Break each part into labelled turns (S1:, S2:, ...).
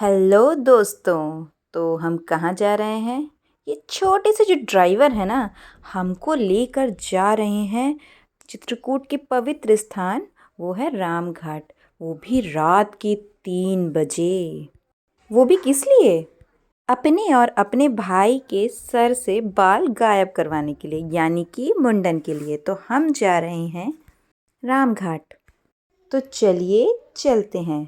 S1: Hello दोस्तों। तो हम कहाँ जा रहे हैं? ये छोटे से जो ड्राइवर है ना, हमको लेकर जा रहे हैं चित्रकूट के पवित्र स्थान, वो है रामघाट। वो भी रात के 3 बजे। वो भी किस लिए? अपने और अपने भाई के सर से बाल गायब करवाने के लिए, यानी कि मुंडन के लिए। तो हम जा रहे हैं रामघाट। तो चलिए चलते हैं।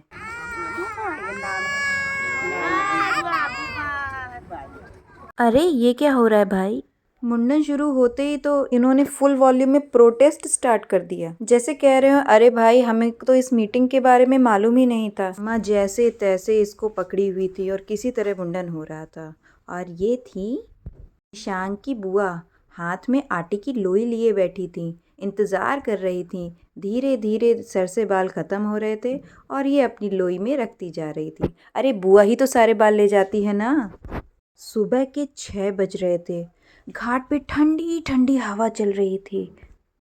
S1: अरे ये क्या हो रहा है भाई? मुंडन शुरू होते ही तो इन्होंने फुल वॉल्यूम में प्रोटेस्ट स्टार्ट कर दिया, जैसे कह रहे हो अरे भाई हमें तो इस मीटिंग के बारे में मालूम ही नहीं था। माँ जैसे तैसे इसको पकड़ी हुई थी और किसी तरह मुंडन हो रहा था। और ये थी निशांक की बुआ, हाथ में आटे की लोई लिए बैठी थी, इंतज़ार कर रही थी। धीरे धीरे सर से बाल ख़त्म हो रहे थे और ये अपनी लोई में रखती जा रही थी। अरे बुआ ही तो सारे बाल ले जाती है ना। सुबह के 6 बज रहे थे। घाट पे ठंडी ठंडी हवा चल रही थी।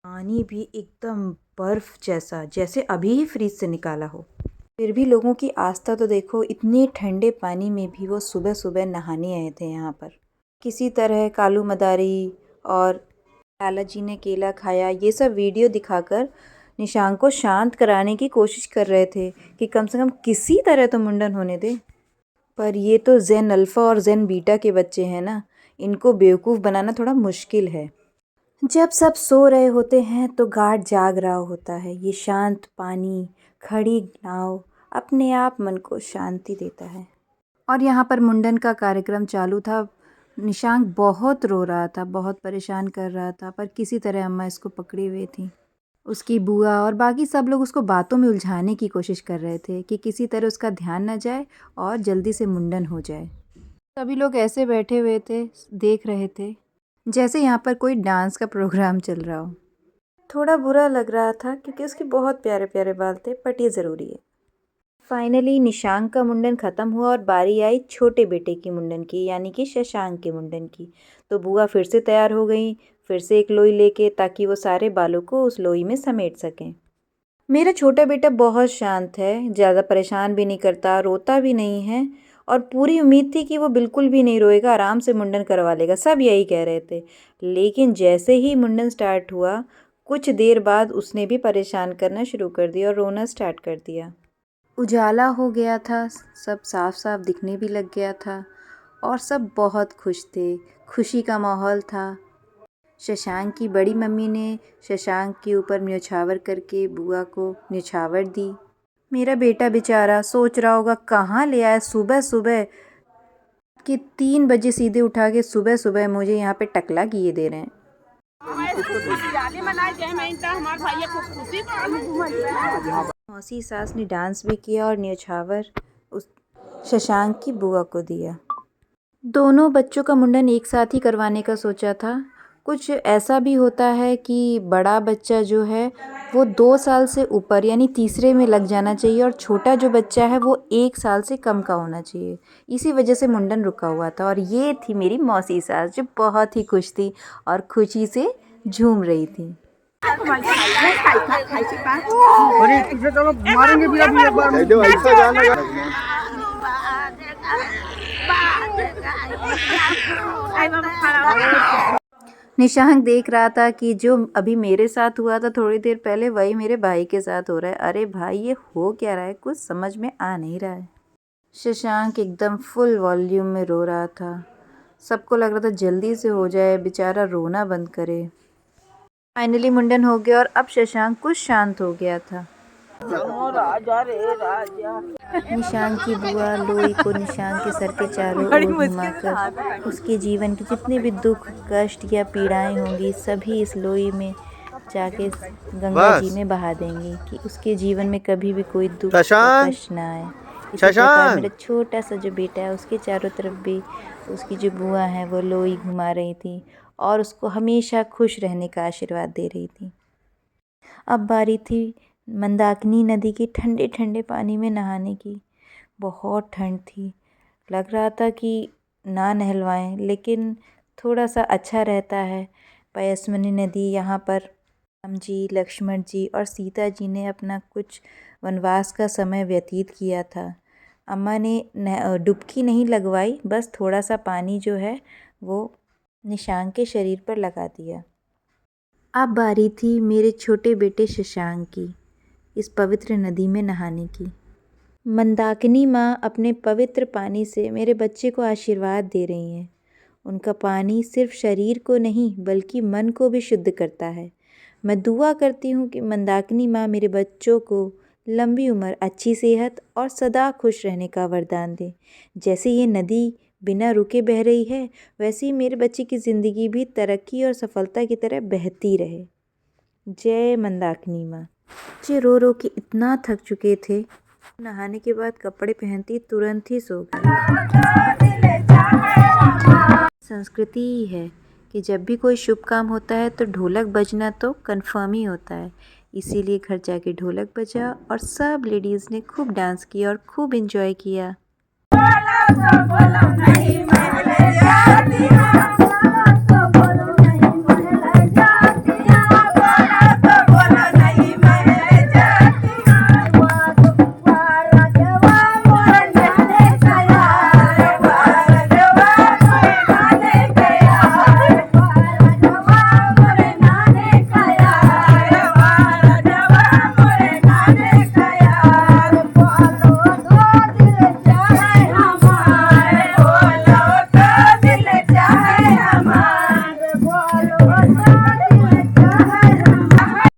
S1: पानी भी एकदम बर्फ जैसा, जैसे अभी ही फ्रीज से निकाला हो। फिर भी लोगों की आस्था तो देखो, इतने ठंडे पानी में भी वो सुबह सुबह नहाने आए थे यहाँ पर। किसी तरह कालू मदारी और लाला जी ने केला खाया, ये सब वीडियो दिखाकर निशांक को शांत कराने की कोशिश कर रहे थे कि कम से कम किसी तरह तो मुंडन होने दे। पर ये तो जेन अल्फ़ा और जेन बीटा के बच्चे हैं ना, इनको बेवकूफ़ बनाना थोड़ा मुश्किल है। जब सब सो रहे होते हैं तो घाट जाग रहा होता है। ये शांत पानी, खड़ी नाव अपने आप मन को शांति देता है। और यहाँ पर मुंडन का कार्यक्रम चालू था। निशांक बहुत रो रहा था, बहुत परेशान कर रहा था, पर किसी तरह अम्मा इसको पकड़ी हुई थी। उसकी बुआ और बाकी सब लोग उसको बातों में उलझाने की कोशिश कर रहे थे कि किसी तरह उसका ध्यान न जाए और जल्दी से मुंडन हो जाए। सभी लोग ऐसे बैठे हुए थे, देख रहे थे जैसे यहाँ पर कोई डांस का प्रोग्राम चल रहा हो। थोड़ा बुरा लग रहा था क्योंकि उसके बहुत प्यारे प्यारे बाल थे, बट ये ज़रूरी है। फाइनली निशांक का मुंडन ख़त्म हुआ और बारी आई छोटे बेटे की मुंडन की, यानी कि शशांक के मुंडन की। तो बुआ फिर से तैयार हो गई, फिर से एक लोई लेके, ताकि वो सारे बालों को उस लोई में समेट सकें। मेरा छोटा बेटा बहुत शांत है, ज़्यादा परेशान भी नहीं करता, रोता भी नहीं है। और पूरी उम्मीद थी कि वो बिल्कुल भी नहीं रोएगा, आराम से मुंडन करवा लेगा, सब यही कह रहे थे। लेकिन जैसे ही मुंडन स्टार्ट हुआ, कुछ देर बाद उसने भी परेशान करना शुरू कर दिया और रोना स्टार्ट कर दिया। उजाला हो गया था, सब साफ साफ दिखने भी लग गया था और सब बहुत खुश थे, खुशी का माहौल था। शशांक की बड़ी मम्मी ने शशांक के ऊपर न्योछावर करके बुआ को न्योछावर दी। मेरा बेटा बेचारा सोच रहा होगा कहाँ ले आया सुबह सुबह कि 3 बजे सीधे उठा के सुबह सुबह मुझे यहाँ पे टकला किए दे रहे हैं। मौसी सास ने डांस भी किया और न्योछावर उस शशांक की बुआ को दिया। दोनों बच्चों का मुंडन एक साथ ही करवाने का सोचा था। कुछ ऐसा भी होता है कि बड़ा बच्चा जो है वो 2 साल से ऊपर यानी तीसरे में लग जाना चाहिए और छोटा जो बच्चा है वो 1 साल से कम का होना चाहिए। इसी वजह से मुंडन रुका हुआ था। और ये थी मेरी मौसी सास जो बहुत ही खुश थी और खुशी से झूम रही थी।
S2: मारेंगे भी अभी एक बार।
S1: निशांक देख रहा था कि जो अभी मेरे साथ हुआ था थोड़ी देर पहले, वही मेरे भाई के साथ हो रहा है। अरे भाई ये हो क्या रहा है, कुछ समझ में आ नहीं रहा है। शशांक एकदम फुल वॉल्यूम में रो रहा था। सबको लग रहा था जल्दी से हो जाए, बेचारा रोना बंद करे। फाइनली मुंडन हो गया और अब शशांक कुछ शांत हो गया था। निशांक की बुआ लोई को निशांक के सर के चारों ओर घुमाकर उसके जीवन के जितने भी दुख कष्ट या पीड़ाएं होंगी सभी इस लोई में जाके गंगा जी में बहा देंगी कि उसके जीवन में कभी भी कोई दुख या कष्ट ना आए। इसी प्रकार मेरा छोटा सा जो बेटा है उसके चारों तरफ भी उसकी जो बुआ है वो लोई घुमा रही थी और उसको हमेशा खुश रहने का आशीर्वाद दे रही थी। अब बारी थी मंदाकिनी नदी के ठंडे ठंडे पानी में नहाने की। बहुत ठंड थी, लग रहा था कि ना नहलवाएं, लेकिन थोड़ा सा अच्छा रहता है। पयस्विनी नदी, यहाँ पर राम जी, लक्ष्मण जी और सीता जी ने अपना कुछ वनवास का समय व्यतीत किया था। अम्मा ने डुबकी नहीं लगवाई, बस थोड़ा सा पानी जो है वो निशांक के शरीर पर लगा दिया। अब बारी थी मेरे छोटे बेटे शशांक की इस पवित्र नदी में नहाने की। मंदाकिनी माँ अपने पवित्र पानी से मेरे बच्चे को आशीर्वाद दे रही हैं। उनका पानी सिर्फ शरीर को नहीं बल्कि मन को भी शुद्ध करता है। मैं दुआ करती हूँ कि मंदाकिनी माँ मेरे बच्चों को लंबी उम्र, अच्छी सेहत और सदा खुश रहने का वरदान दे। जैसे ये नदी बिना रुके बह रही है, वैसे ही मेरे बच्चे की ज़िंदगी भी तरक्की और सफलता की तरह बहती रहे। जय मंदाकिनी माँ। बच्चे रो रो के इतना थक चुके थे, नहाने के बाद कपड़े पहनती तुरंत ही सो गए। संस्कृति ही है कि जब भी कोई शुभ काम होता है तो ढोलक बजना तो कंफर्म ही होता है। इसीलिए घर जाके ढोलक बजा और सब लेडीज़ ने खूब डांस किया और खूब एंजॉय किया।